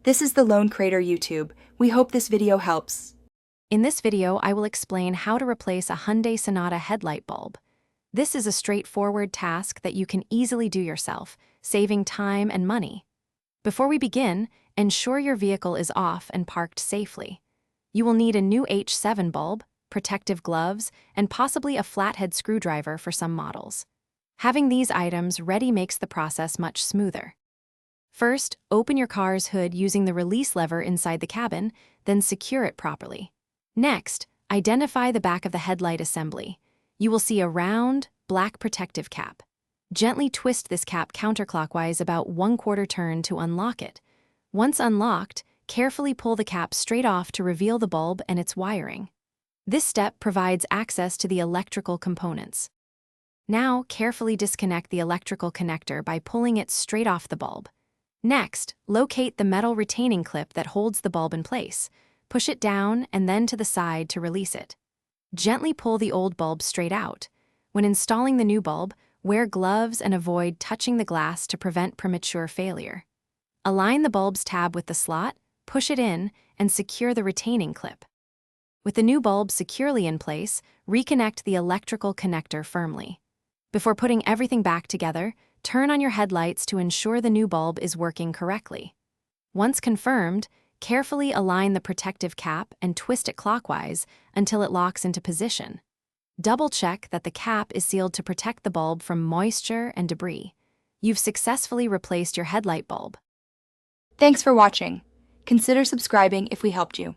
This is the Lone Crater YouTube. We hope this video helps. In this video, I will explain how to replace a Hyundai Sonata headlight bulb. This is a straightforward task that you can easily do yourself, saving time and money. Before we begin, ensure your vehicle is off and parked safely. You will need a new H7 bulb, protective gloves, and possibly a flathead screwdriver for some models. Having these items ready makes the process much smoother. First, open your car's hood using the release lever inside the cabin, then secure it properly. Next, identify the back of the headlight assembly. You will see a round, black protective cap. Gently twist this cap counterclockwise about 1/4 turn to unlock it. Once unlocked, carefully pull the cap straight off to reveal the bulb and its wiring. This step provides access to the electrical components. Now, carefully disconnect the electrical connector by pulling it straight off the bulb. Next, locate the metal retaining clip that holds the bulb in place. Push it down and then to the side to release it. Gently pull the old bulb straight out. When installing the new bulb, wear gloves and avoid touching the glass to prevent premature failure. Align the bulb's tab with the slot, push it in, and secure the retaining clip. With the new bulb securely in place, reconnect the electrical connector firmly. Before putting everything back together, turn on your headlights to ensure the new bulb is working correctly. Once confirmed, carefully align the protective cap and twist it clockwise until it locks into position. Double-check that the cap is sealed to protect the bulb from moisture and debris. You've successfully replaced your headlight bulb. Thanks for watching. Consider subscribing if we helped you.